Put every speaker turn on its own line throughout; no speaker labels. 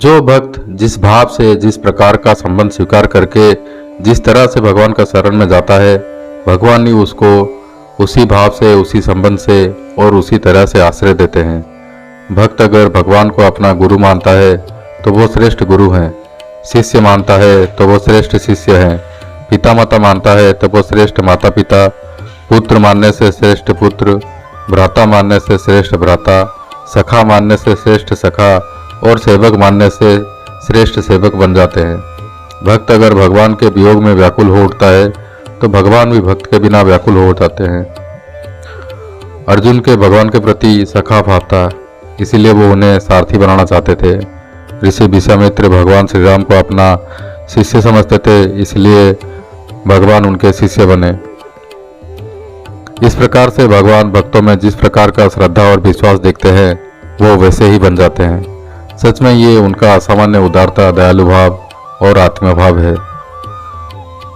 जो भक्त जिस भाव से जिस प्रकार का संबंध स्वीकार करके जिस तरह से भगवान का शरण में जाता है, भगवान ही उसको उसी भाव से, उसी संबंध से और उसी तरह से आश्रय देते हैं। भक्त अगर भगवान को अपना गुरु मानता है तो वो श्रेष्ठ गुरु हैं, शिष्य मानता है तो वो श्रेष्ठ शिष्य हैं, पिता माता मानता है तो वो श्रेष्ठ माता पिता, पुत्र मानने से श्रेष्ठ पुत्र, भ्राता मानने से श्रेष्ठ भ्राता, सखा मानने से श्रेष्ठ सखा और सेवक मानने से श्रेष्ठ सेवक बन जाते हैं। भक्त अगर भगवान के वियोग में व्याकुल हो उठता है तो भगवान भी भक्त के बिना व्याकुल हो जाते हैं। अर्जुन के भगवान के प्रति सखा भाव था, इसीलिए वो उन्हें सारथी बनाना चाहते थे। ऋषि विश्वामित्र भगवान श्री राम को अपना शिष्य समझते थे, इसलिए भगवान उनके शिष्य बने। इस प्रकार से भगवान भक्तों में जिस प्रकार का श्रद्धा और विश्वास देखते हैं वो वैसे ही बन जाते हैं। सच में ये उनका असामान्य उदारता, दयालु भाव और आत्मीय भाव है।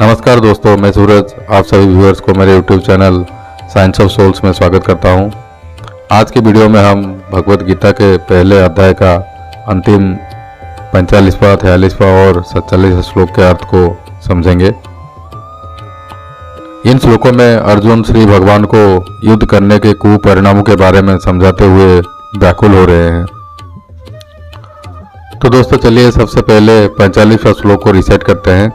नमस्कार दोस्तों, मैं सूरज आप सभी व्यूअर्स को मेरे YouTube channel science of souls में स्वागत करता हूं। आज की वीडियो में हम भगवत गीता के पहले अध्याय का अंतिम 45वां, 46वां और 47 श्लोक के अर्थ को समझेंगे। इन श्लोकों में अर्जुन श्री भगवान को युद्ध करने के कुपरिणामों के बारे में समझाते हुए व्याकुल हो रहे हैं। तो दोस्तों चलिए सबसे पहले 45वां श्लोक को रिसेट करते हैं।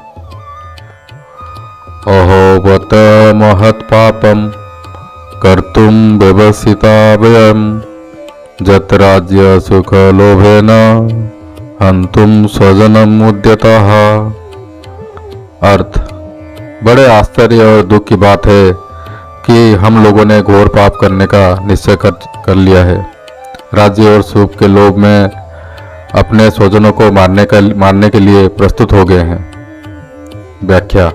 अहो बत महत् पापम कर्तुम व्यवसिता वयम जत राज्य सुख लोभेन हंतुम स्वजनम उद्यतः। अर्थ: बड़े आश्चर्य और दुख की बात है कि हम लोगों ने घोर पाप करने का निश्चय कर लिया है। राज्य और सुख के लोभ में अपने स्वजनों को मारने के लिए प्रस्तुत हो गए हैं। व्याख्या: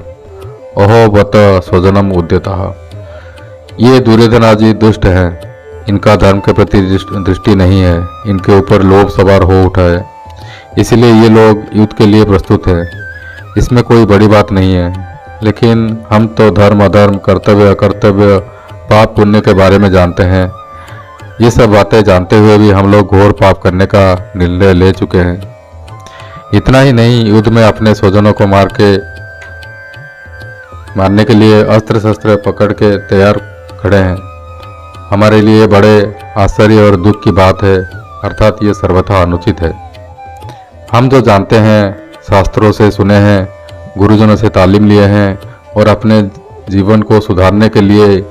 अहो बत स्वजनम उद्यतः। ये दुर्योधन आदि दुष्ट हैं, इनका धर्म के प्रति दृष्टि नहीं है, इनके ऊपर लोभ सवार हो उठा है, इसलिए ये लोग युद्ध के लिए प्रस्तुत हैं। इसमें कोई बड़ी बात नहीं है, लेकिन हम तो धर्म अधर्म, कर्तव्य अकर्तव्य, पाप पुण्य के बारे में जानते हैं। ये सब बातें जानते हुए भी हम लोग घोर पाप करने का निर्णय ले चुके हैं। इतना ही नहीं, युद्ध में अपने स्वजनों को मारने के लिए अस्त्र शस्त्र पकड़ के तैयार खड़े हैं। हमारे लिए बड़े आश्चर्य और दुख की बात है, अर्थात ये सर्वथा अनुचित है। हम जो जानते हैं, शास्त्रों से सुने हैं, गुरुजनों से तालीम लिए हैं और अपने जीवन को सुधारने के लिए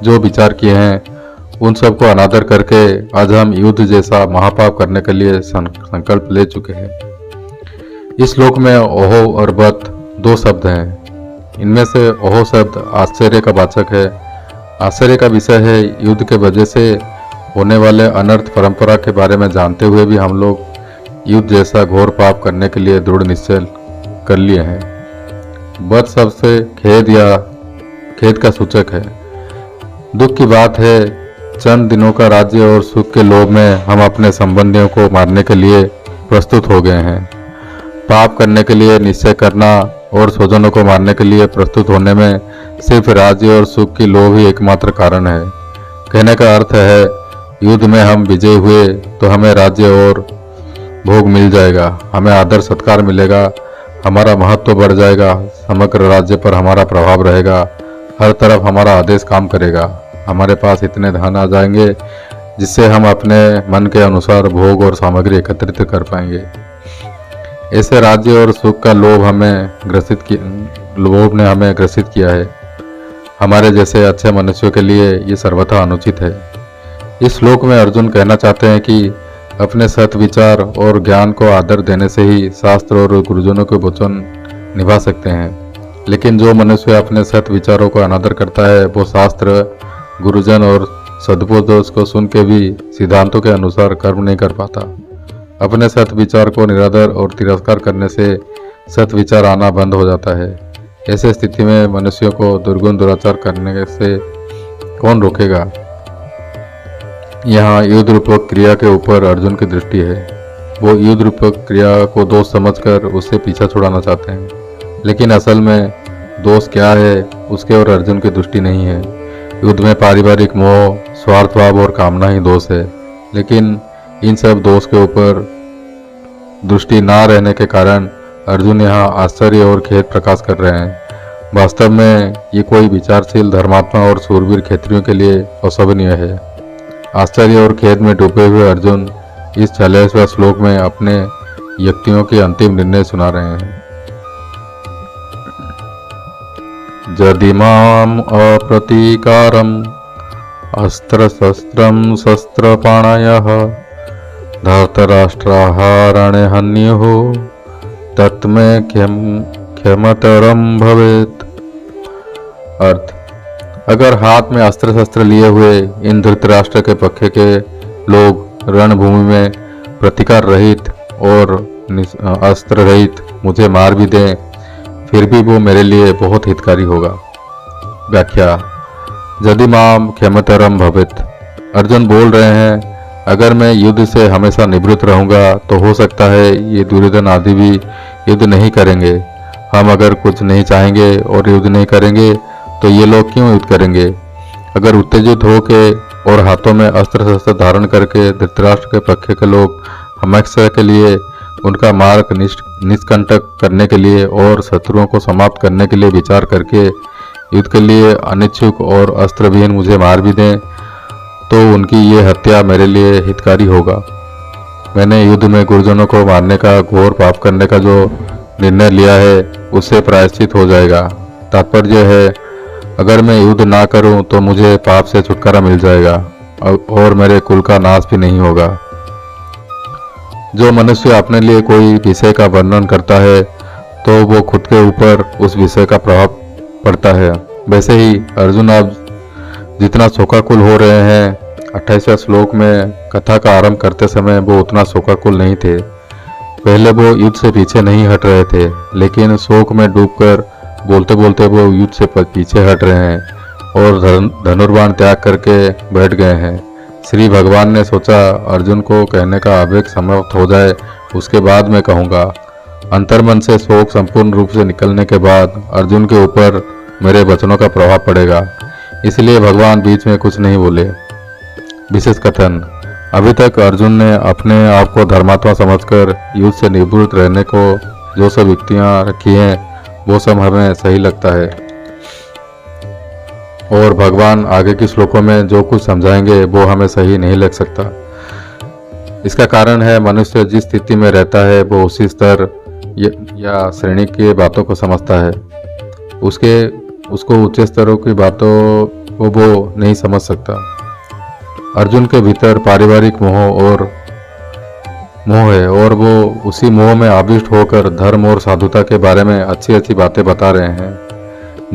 जो विचार किए हैं, उन सब को अनादर करके आज हम युद्ध जैसा महापाप करने के लिए संकल्प ले चुके हैं। इस श्लोक में ओहो और बत दो शब्द हैं। इनमें से ओहो शब्द आश्चर्य का वाचक है। आश्चर्य का विषय है युद्ध के वजह से होने वाले अनर्थ परंपरा के बारे में जानते हुए भी हम लोग युद्ध जैसा घोर पाप करने के लिए दृढ़ निश्चय कर लिए हैं। बत शब्द से खेद या खेद का सूचक है। दुख की बात है, चंद दिनों का राज्य और सुख के लोभ में हम अपने संबंधियों को मारने के लिए प्रस्तुत हो गए हैं। पाप करने के लिए निश्चय करना और स्वजनों को मारने के लिए प्रस्तुत होने में सिर्फ राज्य और सुख की लोभ ही एकमात्र कारण है। कहने का अर्थ है, युद्ध में हम विजय हुए तो हमें राज्य और भोग मिल जाएगा, हमें आदर सत्कार मिलेगा, हमारा महत्व बढ़ जाएगा, समग्र राज्य पर हमारा प्रभाव रहेगा, हर तरफ हमारा आदेश काम करेगा, हमारे पास इतने धन आ जाएंगे जिससे हम अपने मन के अनुसार भोग और सामग्री एकत्रित कर पाएंगे। ऐसे राज्य और सुख का लोभ ने हमें ग्रसित किया है। हमारे जैसे अच्छे मनुष्यों के लिए ये सर्वथा अनुचित है। इस श्लोक में अर्जुन कहना चाहते हैं कि अपने सत विचार और ज्ञान को आदर देने से ही शास्त्र और गुरुजनों के वचन निभा सकते हैं, लेकिन जो मनुष्य अपने सत विचारों को अनादर करता है वो शास्त्र, गुरुजन और सदुपदेश को सुन के भी सिद्धांतों के अनुसार कर्म नहीं कर पाता। अपने सत विचार को निरादर और तिरस्कार करने से सत विचार आना बंद हो जाता है। ऐसे स्थिति में मनुष्यों को दुर्गुण दुराचार करने से कौन रोकेगा। यहाँ युद्ध रूपक क्रिया के ऊपर अर्जुन की दृष्टि है। वो युद्ध रूपक क्रिया को दोष समझकर उससे पीछा छुड़ाना चाहते हैं, लेकिन असल में दोष क्या है उसके और अर्जुन की दृष्टि नहीं है। युद्ध में पारिवारिक मोह, स्वार्थभाव और कामना ही दोष है, लेकिन इन सब दोष के ऊपर दृष्टि ना रहने के कारण अर्जुन यहाँ आश्चर्य और खेद प्रकाश कर रहे हैं। वास्तव में ये कोई विचारशील धर्मात्मा और सूरवीर क्षेत्रियों के लिए अशोभनीय है। आश्चर्य और खेद में डूबे हुए अर्जुन इस 46वें श्लोक में अपने युक्तियों के अंतिम निर्णय सुना रहे हैं। यदिमाम अप्रतीकारम अस्त्र शस्त्रम शस्त्रपाणयः धर्तराष्ट्राहारणे हन्युः तत्मे क्षमतरम भवेत्। अर्थ, अगर हाथ में अस्त्र शस्त्र लिए हुए इन धृतराष्ट्र के पक्ष के लोग रणभूमि में प्रतिकार रहित और अस्त्र रहित मुझे मार भी दें, फिर भी वो मेरे लिए बहुत हितकारी होगा। व्याख्या, यदि माम क्षमतरम भवेत्। अर्जुन बोल रहे हैं, अगर मैं युद्ध से हमेशा निवृत्त रहूंगा तो हो सकता है ये दुर्योधन आदि भी युद्ध नहीं करेंगे। हम अगर कुछ नहीं चाहेंगे और युद्ध नहीं करेंगे तो ये लोग क्यों युद्ध करेंगे। अगर उत्तेजित होके और हाथों में अस्त्र शस्त्र धारण करके धृतराष्ट्र के पक्ष के लोग हमेशा के लिए उनका मार्ग निष्कंटक करने के लिए और शत्रुओं को समाप्त करने के लिए विचार करके युद्ध के लिए अनिच्छुक और अस्त्रविहीन मुझे मार भी दें, तो उनकी ये हत्या मेरे लिए हितकारी होगा। मैंने युद्ध में गुरुजनों को मारने का घोर पाप करने का जो निर्णय लिया है उससे प्रायश्चित हो जाएगा। तात्पर्य है, अगर मैं युद्ध ना करूं तो मुझे पाप से छुटकारा मिल जाएगा और मेरे कुल का नाश भी नहीं होगा। जो मनुष्य अपने लिए कोई विषय का वर्णन करता है तो वो खुद के ऊपर उस विषय का प्रभाव पड़ता है। वैसे ही अर्जुन अब जितना शोकाकुल हो रहे हैं, 28वें श्लोक में कथा का आरंभ करते समय वो उतना शोकाकुल नहीं थे। पहले वो युद्ध से पीछे नहीं हट रहे थे, लेकिन शोक में डूबकर बोलते बोलते वो युद्ध से पीछे हट रहे हैं और धनुर्बाण त्याग करके बैठ गए हैं। श्री भगवान ने सोचा अर्जुन को कहने का आवेग समाप्त हो जाए, उसके बाद मैं कहूँगा। अंतर्मन से शोक संपूर्ण रूप से निकलने के बाद अर्जुन के ऊपर मेरे वचनों का प्रभाव पड़ेगा, इसलिए भगवान बीच में कुछ नहीं बोले। विशेष कथन, अभी तक अर्जुन ने अपने आप को धर्मात्मा समझकर युद्ध से निवृत्त रहने को जो सब युक्तियाँ रखी हैं वो सब हमें सही लगता है, और भगवान आगे के श्लोकों में जो कुछ समझाएंगे वो हमें सही नहीं लग सकता। इसका कारण है मनुष्य जिस स्थिति में रहता है वो उसी स्तर या श्रेणी की बातों को समझता है। उसको उच्च स्तरों की बातों को वो नहीं समझ सकता। अर्जुन के भीतर पारिवारिक मोह है और वो उसी मोह में आविष्ट होकर धर्म और साधुता के बारे में अच्छी अच्छी बातें बता रहे हैं।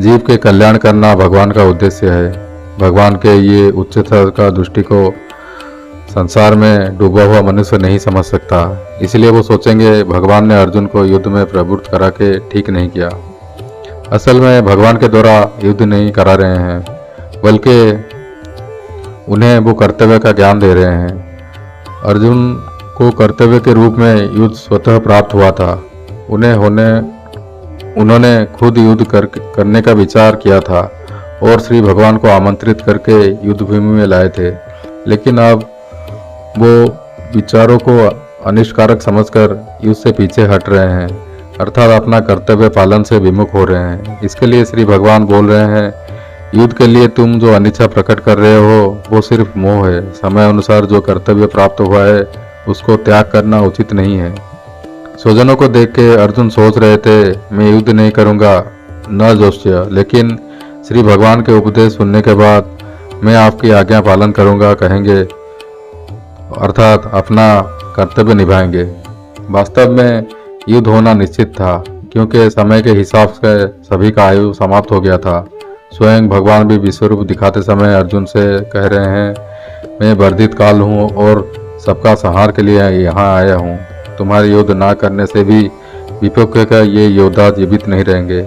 जीव के कल्याण करना भगवान का उद्देश्य है। भगवान के ये उच्च स्तर का दृष्टि को संसार में डूबा हुआ मनुष्य नहीं समझ सकता, इसलिए वो सोचेंगे भगवान ने अर्जुन को युद्ध में प्रवृत्त करा के ठीक नहीं किया। असल में भगवान के द्वारा युद्ध नहीं करा रहे हैं, बल्कि उन्हें वो कर्तव्य का ज्ञान दे रहे हैं। अर्जुन को कर्तव्य के रूप में युद्ध स्वतः प्राप्त हुआ था। उन्होंने खुद युद्ध करने का विचार किया था और श्री भगवान को आमंत्रित करके युद्ध भूमि में लाए थे, लेकिन अब वो विचारों को अनिष्कारक समझकर युद्ध से पीछे हट रहे हैं, अर्थात अपना कर्तव्य पालन से विमुख हो रहे हैं। इसके लिए श्री भगवान बोल रहे हैं, युद्ध के लिए तुम जो अनिच्छा प्रकट कर रहे हो वो सिर्फ मोह है। समय अनुसार जो कर्तव्य प्राप्त हुआ है उसको त्याग करना उचित नहीं है। स्वजनों को देख के अर्जुन सोच रहे थे, मैं युद्ध नहीं करूंगा, न जोश्य, लेकिन श्री भगवान के उपदेश सुनने के बाद मैं आपकी आज्ञा पालन करूंगा कहेंगे, अर्थात अपना कर्तव्य निभाएंगे। वास्तव में युद्ध होना निश्चित था, क्योंकि समय के हिसाब से सभी का आयु समाप्त हो गया था। स्वयं भगवान भी विश्वरूप दिखाते समय अर्जुन से कह रहे हैं, मैं वर्धित काल हूँ और सबका संहार के लिए यहाँ आया हूँ। तुम्हारे युद्ध ना करने से भी विपक्ष का ये योद्धा जीवित नहीं रहेंगे।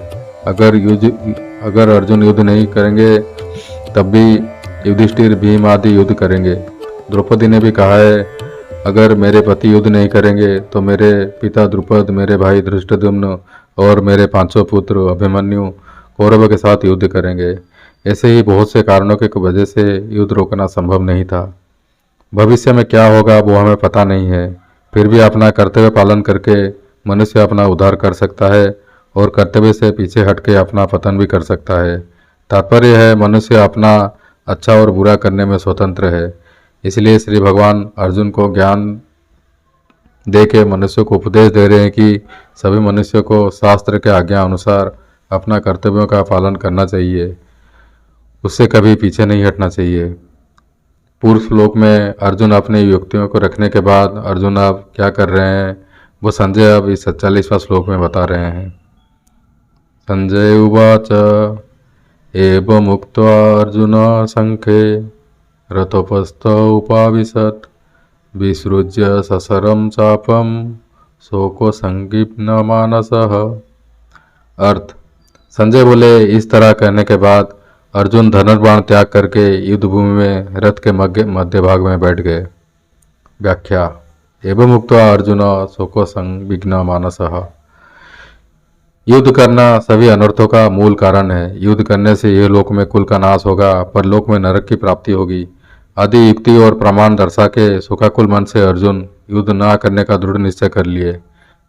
अगर अर्जुन युद्ध नहीं करेंगे तब भी युधिष्ठिर भीम आदि युद्ध करेंगे। द्रौपदी ने भी कहा है, अगर मेरे पति युद्ध नहीं करेंगे तो मेरे पिता द्रुपद, मेरे भाई धृष्टद्युम्न और मेरे 5 पुत्र अभिमन्यु कौरवों के साथ युद्ध करेंगे। ऐसे ही बहुत से कारणों की वजह से युद्ध रोकना संभव नहीं था। भविष्य में क्या होगा वो हमें पता नहीं है, फिर भी अपना कर्तव्य पालन करके मनुष्य अपना उद्धार कर सकता है और कर्तव्य से पीछे हटके अपना पतन भी कर सकता है। तात्पर्य है मनुष्य अपना अच्छा और बुरा करने में स्वतंत्र है। इसलिए श्री भगवान अर्जुन को ज्ञान दे के मनुष्य को उपदेश दे रहे हैं कि सभी मनुष्यों को शास्त्र के आज्ञा अनुसार अपना कर्तव्यों का पालन करना चाहिए, उससे कभी पीछे नहीं हटना चाहिए। पूर्व श्लोक में अर्जुन अपने युक्तियों को रखने के बाद अर्जुन अब क्या कर रहे हैं वो संजय अब इस 47वां श्लोक में बता रहे हैं। संजय उवाच एवमुक्त्वा अर्जुन संखे रथोपस्थ उपाविशत् विसृज्य ससरं चापम शोको संगीप्न मानसः। अर्थ, संजय बोले, इस तरह कहने के बाद अर्जुन धनुर्बाण त्याग करके युद्ध भूमि में रथ के मध्य भाग में बैठ गए। व्याख्या, एवं उक्त्वा अर्जुन शोको संविघ्न मानसः। युद्ध करना सभी अनर्थों का मूल कारण है। युद्ध करने से यह लोक में कुल का नाश होगा, परलोक में नरक की प्राप्ति होगी आदि युक्ति और प्रमाण दर्शा के शोकाकुल मन से अर्जुन युद्ध न करने का दृढ़ निश्चय कर लिए।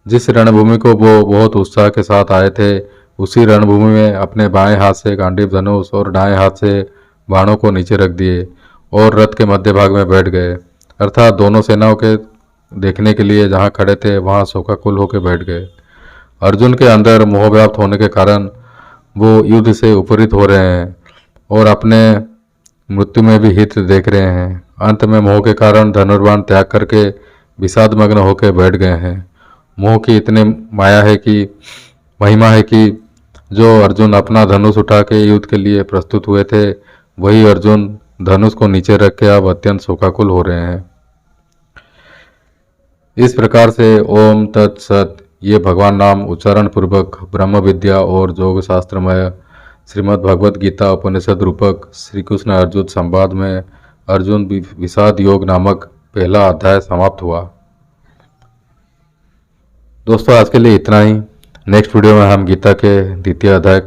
जिस रणभूमि को वो बहुत उत्साह के साथ आए थे उसी रणभूमि में अपने बाएं हाथ से गांडीव धनुष और दाएं हाथ से बाणों को नीचे रख दिए और रथ के मध्य भाग में बैठ गए। अर्थात दोनों सेनाओं के देखने के लिए जहां खड़े थे वहां शोकाकुल होकर बैठ गए। अर्जुन के अंदर मोह व्याप्त होने के कारण वो युद्ध से उपरीत हो रहे हैं और अपने मृत्यु में भी हित देख रहे हैं। अंत में मोह के कारण धनुर्बाण त्याग करके विषादमग्न होकर बैठ गए हैं। मोह की इतनी महिमा है कि जो अर्जुन अपना धनुष उठा के युद्ध के लिए प्रस्तुत हुए थे वही अर्जुन धनुष को नीचे रख के अब अत्यंत शोकाकुल हो रहे हैं। इस प्रकार से ओम तत्सत ये भगवान नाम उच्चारण पूर्वक ब्रह्म विद्या और योग शास्त्रमय श्रीमद् भगवद गीता उपनिषद रूपक श्री कृष्ण अर्जुन संवाद में अर्जुन विषाद योग नामक पहला अध्याय समाप्त हुआ। दोस्तों, आज के लिए इतना ही। नेक्स्ट वीडियो में हम गीता के द्वितीय अध्याय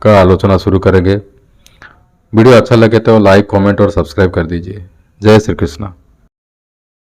का आलोचना शुरू करेंगे। वीडियो अच्छा लगे तो लाइक, कमेंट और सब्सक्राइब कर दीजिए। जय श्री कृष्ण।